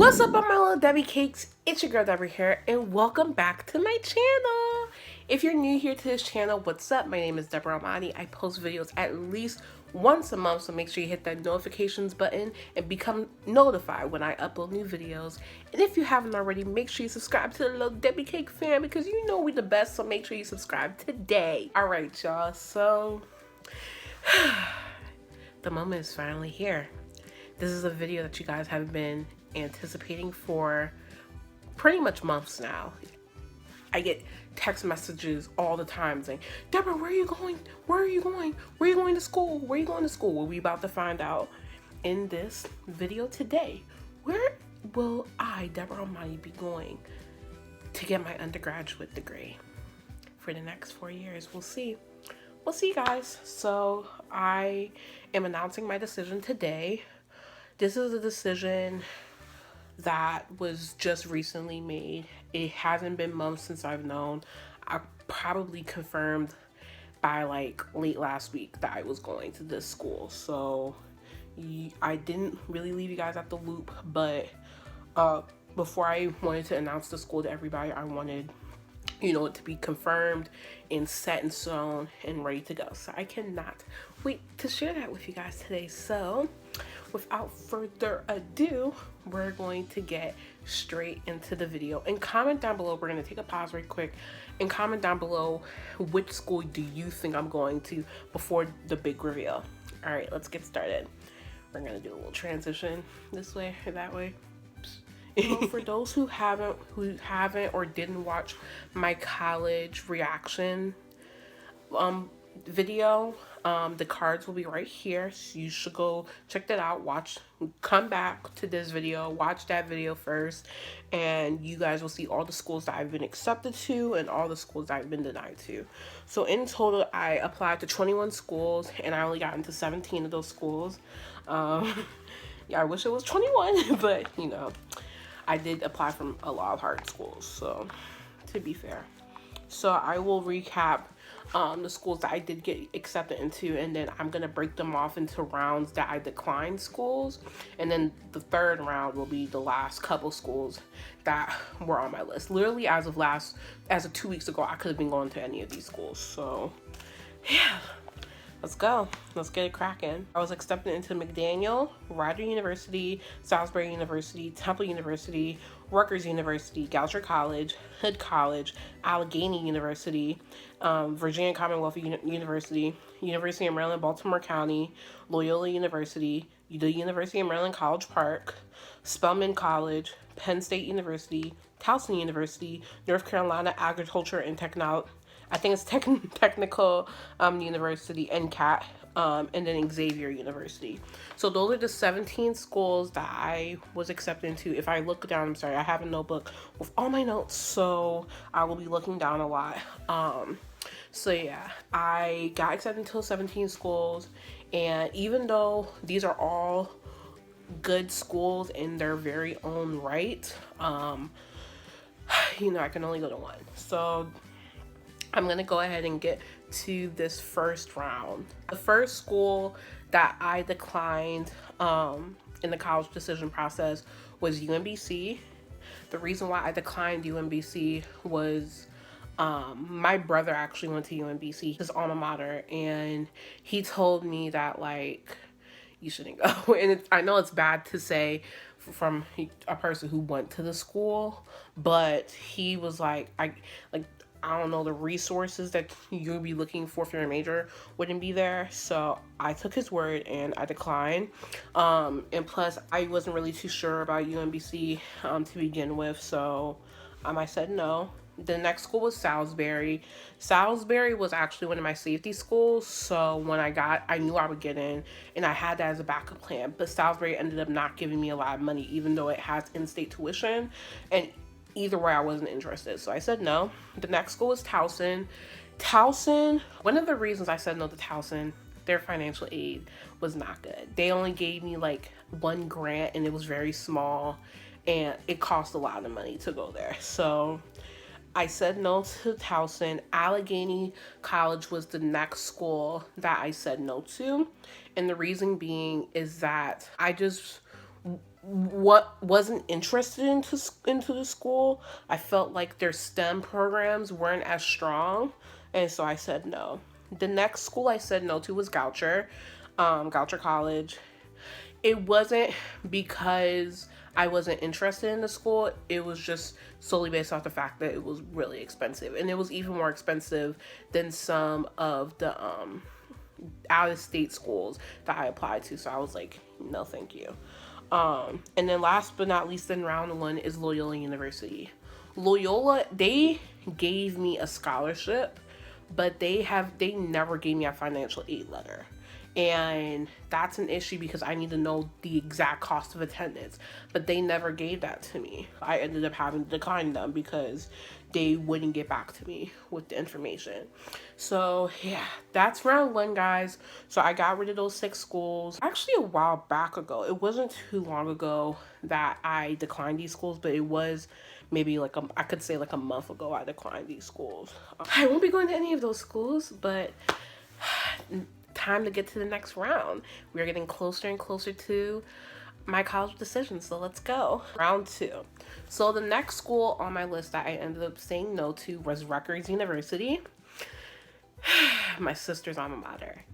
What's up, my little Debbie cakes? It's your girl Debbie here, and welcome back to my channel. If you're new here to this channel, what's up? My name is Deborah Almani. I post videos at least once a month, so make sure you hit that notifications button and become notified when I upload new videos. And if you haven't already, make sure you subscribe to the little Debbie Cake fam, because you know we the best, so make sure you subscribe today. All right, y'all, so the moment is finally here. This is a video that you guys have been anticipating for pretty much months now. I get text messages all the time saying, Deborah, where are you going? Where are you going? Where are you going to school? Where are you going to school? Well, we about to find out in this video today. Where will I, Deborah Almighty, be going to get my undergraduate degree for the next 4 years? We'll see. We'll see, guys. So I am announcing my decision today. This is a decision that was just recently made. It hasn't been months since I've known. I probably confirmed by like late last week that I was going to this school. So I didn't really leave you guys at the loop, but before I wanted to announce the school to everybody, I wanted it to be confirmed and set in stone and ready to go. So I cannot wait to share that with you guys today. So without further ado, we're going to get straight into the video. And comment down below, we're going to take a pause right quick, and comment down below which school do you think I'm going to before the big reveal. All right, let's get started. We're going to do a little transition this way or that way. For those who haven't or didn't watch my college reaction video, the cards will be right here, so you should go check that out. Come back to this video, watch that video first, and you guys will see all the schools that I've been accepted to and all the schools that I've been denied to. So in total, I applied to 21 schools and I only got into 17 of those schools. Yeah, I wish it was 21, but I did apply from a lot of hard schools, so to be fair. So I will recap the schools that I did get accepted into, and then I'm going to break them off into rounds that I declined schools. And then the third round will be the last couple schools that were on my list. Literally as of 2 weeks ago, I could have been going to any of these schools. So yeah. Let's go. Let's get it cracking. I was accepted into McDaniel, Rider University, Salisbury University, Temple University, Rutgers University, Goucher College, Hood College, Allegheny University, Virginia Commonwealth University, University of Maryland, Baltimore County, Loyola University, the University of Maryland, College Park, Spelman College, Penn State University, Towson University, North Carolina Agriculture and Technology, I think it's Technical University, NCAT, and then Xavier University. So those are the 17 schools that I was accepted into. If I look down, I'm sorry, I have a notebook with all my notes, so I will be looking down a lot. So yeah, I got accepted into 17 schools, and even though these are all good schools in their very own right, I can only go to one. So I'm going to go ahead and get to this first round. The first school that I declined in the college decision process was UMBC. The reason why I declined UMBC was my brother actually went to UMBC, his alma mater, and he told me that, like, you shouldn't go. And I know it's bad to say from a person who went to the school, but he was like, I don't know, the resources that you'll be looking for your major wouldn't be there. So I took his word and I declined. And plus, I wasn't really too sure about UMBC to begin with. So I said no. The next school was Salisbury. Salisbury was actually one of my safety schools. So when I knew I would get in, and I had that as a backup plan. But Salisbury ended up not giving me a lot of money, even though it has in-state tuition. And either way, I wasn't interested, so I said no. The next school was Towson. Towson, one of the reasons I said no to Towson, their financial aid was not good. They only gave me like one grant, and it was very small, and it cost a lot of money to go there. So I said no to Towson. Allegheny College was the next school that I said no to, and the reason being is that I just what wasn't interested into the school. I felt like their STEM programs weren't as strong, and so I said no. The next school I said no to was Goucher College. It wasn't because I wasn't interested in the school. It was just solely based off the fact that it was really expensive, and it was even more expensive than some of the out of state schools that I applied to. So I was like, no, thank you. And then last but not least in round one is Loyola University. Loyola, they gave me a scholarship, but they never gave me a financial aid letter. And that's an issue because I need to know the exact cost of attendance, but they never gave that to me. I ended up having to decline them because they wouldn't get back to me with the information. So yeah, that's round one, guys. So I got rid of those 6 schools actually a while back ago. It wasn't too long ago that I declined these schools, but it was maybe like I could say like a month ago I declined these schools. I won't be going to any of those schools, but time to get to the next round. We're getting closer and closer to my college decision, so let's go. Round 2. So the next school on my list that I ended up saying no to was Rutgers University. My sister's alma mater.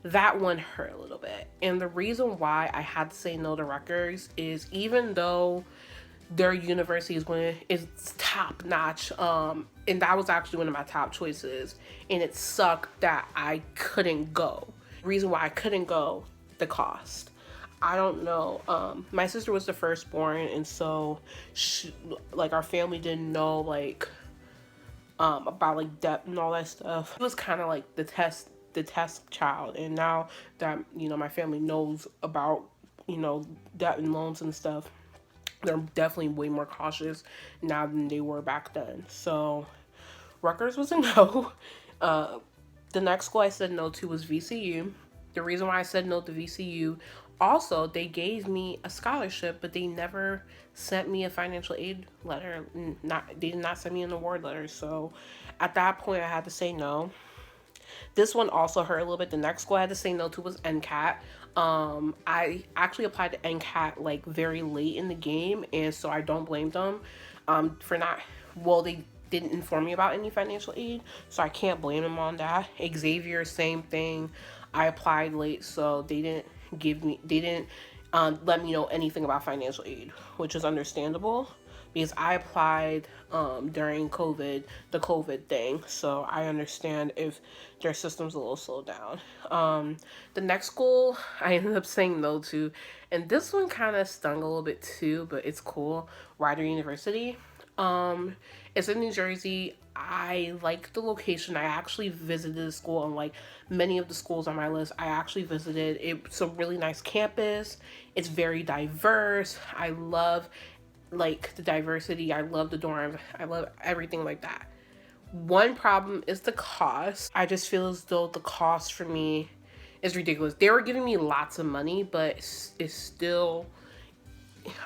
That one hurt a little bit. And the reason why I had to say no to Rutgers is even though their university is top notch, and that was actually one of my top choices, and it sucked that I couldn't go. The reason why I couldn't go, the cost. I don't know. My sister was the firstborn, and so our family didn't know about like debt and all that stuff. It was kind of like the test child, and now that my family knows about debt and loans and stuff, they're definitely way more cautious now than they were back then. So Rutgers was a no. The next school I said no to was VCU. The reason why I said no to VCU, also, they gave me a scholarship, but they never sent me a financial aid letter. They did not send me an award letter. So at that point, I had to say no. This one also hurt a little bit. The next school I had to say no to was NCAT. I actually applied to NCAT like very late in the game, and so I don't blame them for not. Well, they didn't inform me about any financial aid, so I can't blame them on that. Xavier, same thing. I applied late, so they didn't let me know anything about financial aid, which is understandable because I applied during COVID, the COVID thing, so I understand if their system's a little slowed down. The next school I ended up saying no to, and this one kind of stung a little bit too, but it's cool. Rider University. It's in New Jersey. I like the location. I actually visited the school, and like many of the schools on my list, I actually visited. It's a really nice campus. It's very diverse. I love like the diversity. I love the dorms. I love everything like that. One problem is the cost. I just feel as though the cost for me is ridiculous. They were giving me lots of money, but it's still,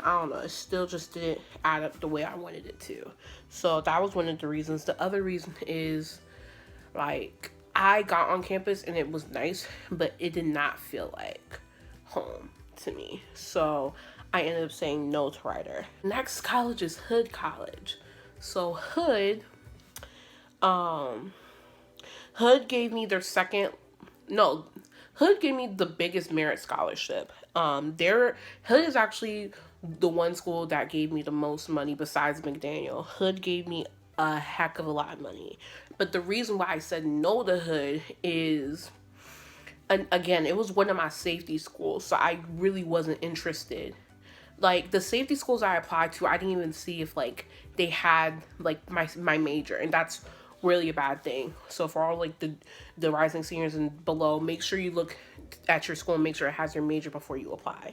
I don't know, it still just didn't add up the way I wanted it to. So that was one of the reasons. The other reason is like I got on campus and it was nice, but it did not feel like home to me. So I ended up saying no to Rider. Next college is Hood College. So Hood gave me Hood gave me the biggest merit scholarship. Hood is actually the one school that gave me the most money besides McDaniel. Hood gave me a heck of a lot of money. But the reason why I said no to Hood is, and again, it was one of my safety schools, so I really wasn't interested. Like the safety schools I applied to, I didn't even see if like they had like my major, and that's really a bad thing. So for all like the rising seniors and below, make sure you look at your school and make sure it has your major before you apply.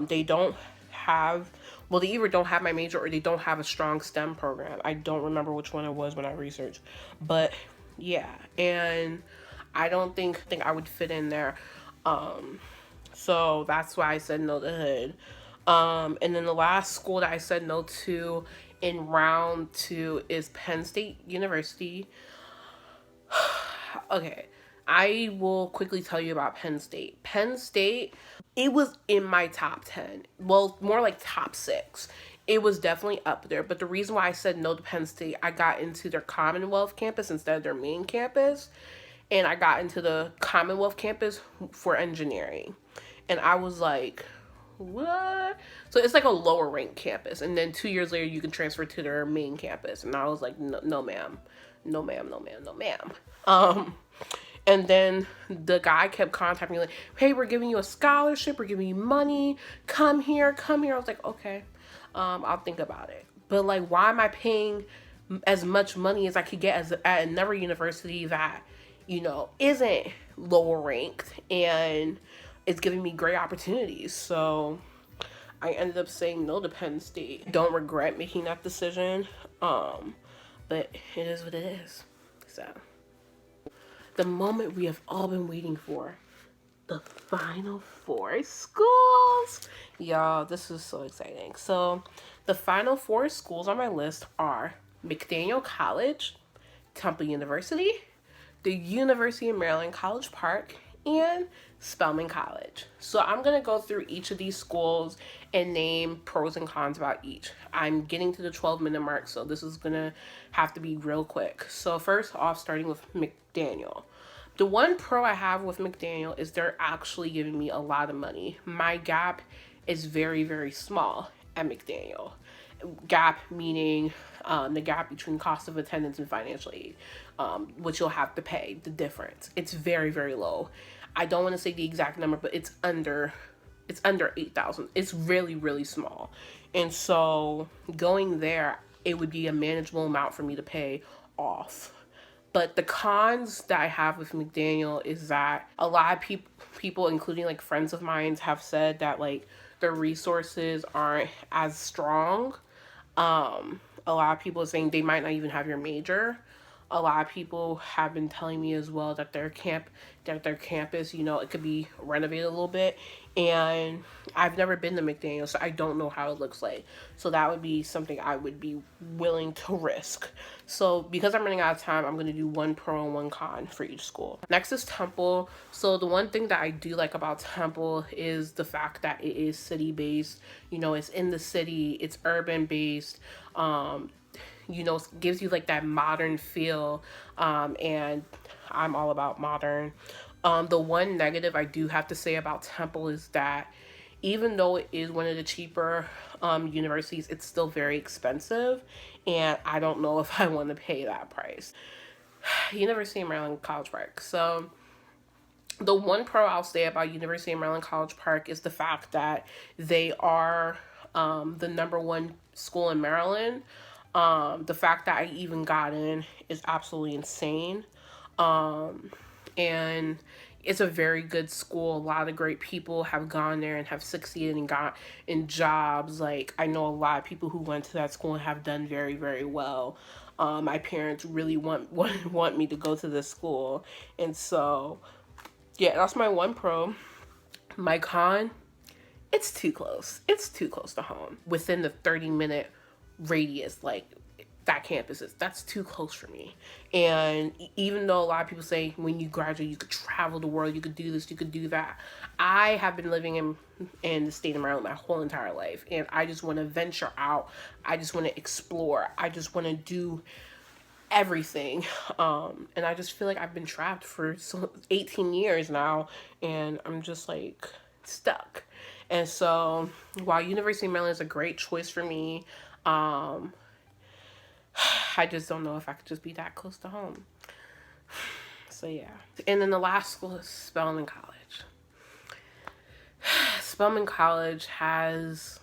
They don't have, well, they either don't have my major or they don't have a strong STEM program. I don't remember which one it was when I researched, but yeah, and I don't think I would fit in there. So that's why I said no to Hood. And then the last school that I said no to in round 2 is Penn State University. Okay, I will quickly tell you about Penn State. Penn State, it was in my top 10. Well, more like top 6. It was definitely up there. But the reason why I said no to Penn State, I got into their Commonwealth campus instead of their main campus. And I got into the Commonwealth campus for engineering. And I was like, what? So it's like a lower ranked campus. And then 2 years later, you can transfer to their main campus. And I was like, no, no ma'am. No, ma'am, no, ma'am, no, ma'am. And then the guy kept contacting me like, hey, we're giving you a scholarship. We're giving you money. Come here, come here. I was like, okay, I'll think about it. But like, why am I paying as much money as I could get at another university that, you know, isn't lower ranked and it's giving me great opportunities? So I ended up saying no to Penn State. Don't regret making that decision. But it is what it is. So the moment we have all been waiting for, the final 4 schools. Y'all, this is so exciting. So the final 4 schools on my list are McDaniel College, Temple University, the University of Maryland College Park, and Spelman College. So I'm going to go through each of these schools and name pros and cons about each. I'm getting to the 12-minute mark, so this is going to have to be real quick. So first off, starting with McDaniel. The one pro I have with McDaniel is they're actually giving me a lot of money. My gap is very, very small at McDaniel. Gap meaning the gap between cost of attendance and financial aid, which you'll have to pay, the difference. It's very, very low. I don't want to say the exact number, but it's under $8,000. It's really, really small. And so going there, it would be a manageable amount for me to pay off. But the cons that I have with McDaniel is that a lot of people, including like friends of mine, have said that like their resources aren't as strong. A lot of people are saying they might not even have your major. A lot of people have been telling me as well that their campus, you know, it could be renovated a little bit. And I've never been to McDaniel, so I don't know how it looks like. So that would be something I would be willing to risk. So because I'm running out of time, I'm going to do one pro and one con for each school. Next is Temple. So the one thing that I do like about Temple is the fact that it is city-based. You know, it's in the city, it's urban-based. You know, gives you like that modern feel, and I'm all about modern. The one negative I do have to say about Temple is that even though it is one of the cheaper universities, it's still very expensive, and I don't know if I want to pay that price. University of Maryland College Park. So the one pro I'll say about University of Maryland College Park is the fact that they are the #1 school in Maryland. The fact that I even got in is absolutely insane. And it's a very good school. A lot of great people have gone there and have succeeded and got in jobs. Like, I know a lot of people who went to that school and have done very, very well. My parents really want me to go to this school. And so, yeah, that's my one pro. My con, it's too close. It's too close to home. Within the 30-minute radius, like, that campus is, that's too close for me. And even though a lot of people say when you graduate you could travel the world, you could do this, you could do that, I have been living in the state of Maryland my whole entire life, and I just want to venture out. I just want to explore. I just want to do everything. And I just feel like I've been trapped for 18 years now, and I'm just like stuck. And so while University of Maryland is a great choice for me, I just don't know if I could just be that close to home. So yeah. And then the last school is Spelman College. Spelman College has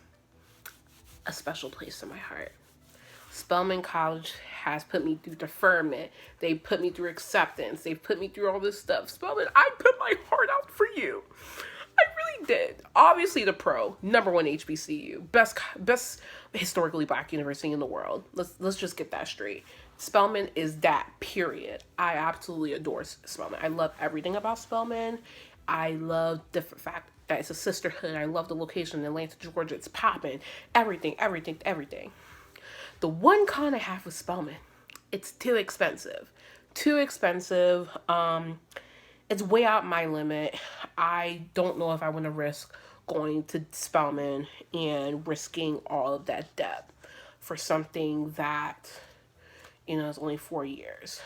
a special place in my heart. Spelman College has put me through deferment. They put me through acceptance. They've put me through all this stuff. Spelman, I put my heart out for you. I really did. Obviously the pro, #1 HBCU, best historically black university in the world. Let's just get that straight. Spelman is that, period. I absolutely adore Spelman. I love everything about Spelman. I love the fact that it's a sisterhood. I love the location in Atlanta, Georgia. It's popping. Everything. The one con I have with Spelman, it's too expensive. it's way out my limit. I don't know if I want to risk going to Spelman and risking all of that debt for something that, is only 4 years.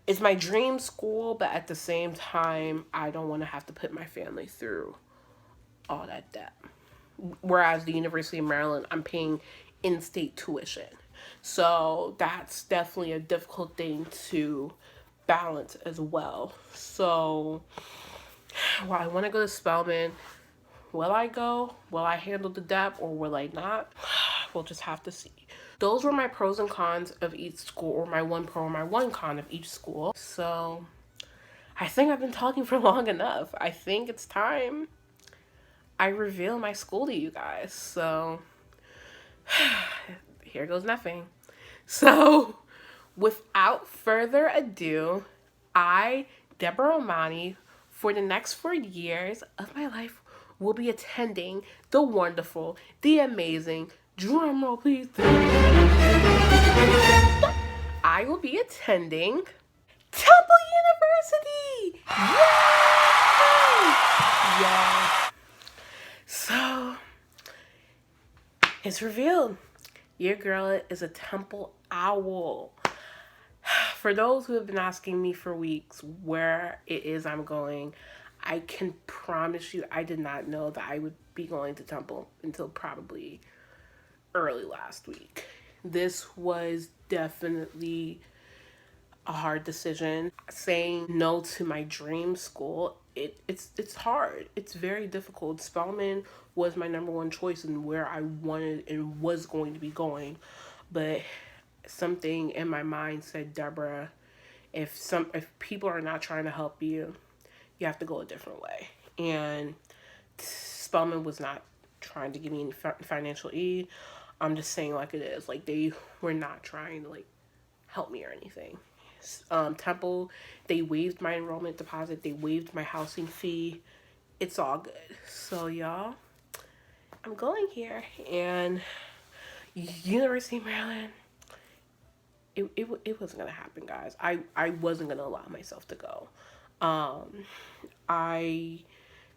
It's my dream school, but at the same time, I don't want to have to put my family through all that debt. Whereas the University of Maryland, I'm paying in-state tuition. So that's definitely a difficult thing to balance as well. So while I want to go to Spelman, will I go? Will I handle the debt or will I not? We'll just have to see. Those were my pros and cons of each school, or my one pro or my one con of each school. So I think I've been talking for long enough. I think it's time I reveal my school to you guys. So here goes nothing. So without further ado, I, Deborah Omani, for the next 4 years of my life, will be attending the wonderful, the amazing, drumroll please, I will be attending Temple University! Yay! Yeah. So, it's revealed. Your girl is a Temple owl. For those who have been asking me for weeks where it is I'm going, I can promise you I did not know that I would be going to Temple until probably early last week. This was definitely a hard decision. Saying no to my dream school, it's hard. It's very difficult. Spelman was my number one choice and where I wanted and was going to be going. But something in my mind said, Deborah, if people are not trying to help you, you have to go a different way. And Spelman was not trying to give me any financial aid. I'm just saying like it is. Like, they were not trying to like help me or anything. Temple, they waived my enrollment deposit. They waived my housing fee. It's all good. So y'all, I'm going here, and University of Maryland, it wasn't gonna happen, guys. I wasn't gonna allow myself to go. I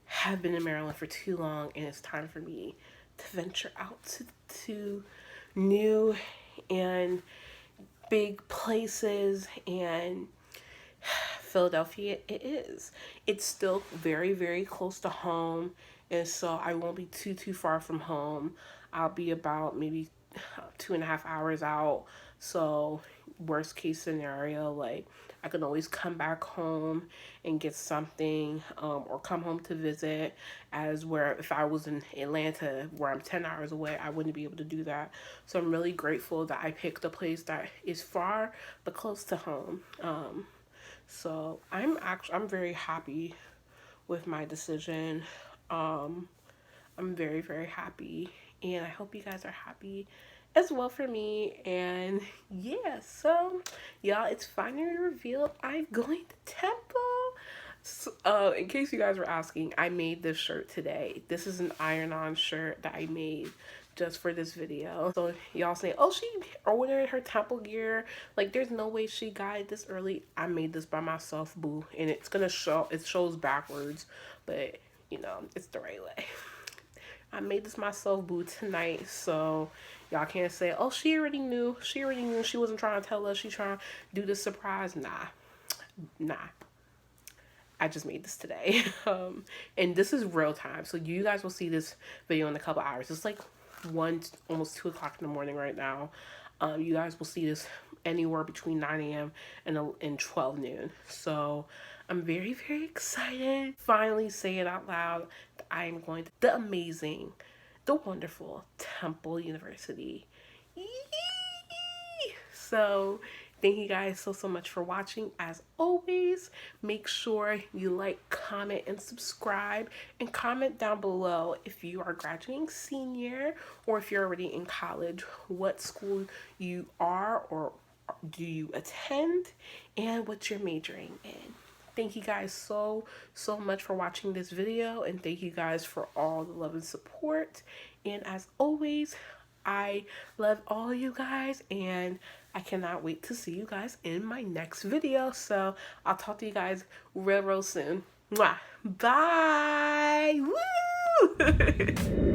have been in Maryland for too long, and it's time for me to venture out to new and big places. And Philadelphia, it is. It's still very, very close to home, and so I won't be too far from home. I'll be about maybe 2.5 hours out. So worst case scenario, like, I can always come back home and get something, or come home to visit. As where if I was in Atlanta, where I'm 10 hours away, I wouldn't be able to do that. So I'm really grateful that I picked a place that is far but close to home. So I'm very happy with my decision. I'm very, very happy, and I hope you guys are happy as well for me. And yeah, so y'all, it's finally revealed I'm going to Temple. So, in case you guys were asking, I made this shirt today. This is an iron-on shirt that I made just for this video. So y'all say, oh, she ordered her Temple gear, like there's no way she got it this early. I made this by myself, boo, and it's gonna show, it shows backwards, but it's the right way. I made this myself, boo, tonight. So y'all can't say, oh, she already knew. She wasn't trying to tell us. She trying to do this surprise. Nah. I just made this today. And this is real time. So you guys will see this video in a couple hours. It's like almost 2 o'clock in the morning right now. You guys will see this anywhere between 9 a.m. and 12 noon. So I'm very, very excited. Finally say it out loud. I am going to the amazing, the wonderful Temple University. Yee! So thank you guys so much for watching. As always, make sure you like, comment, and subscribe, and comment down below if you are graduating senior or if you're already in college, what school you are or do you attend, and what you're majoring in. Thank you guys so much for watching this video, and thank you guys for all the love and support. And as always, I love all you guys, and I cannot wait to see you guys in my next video. So I'll talk to you guys real soon. Mwah. Bye. Woo!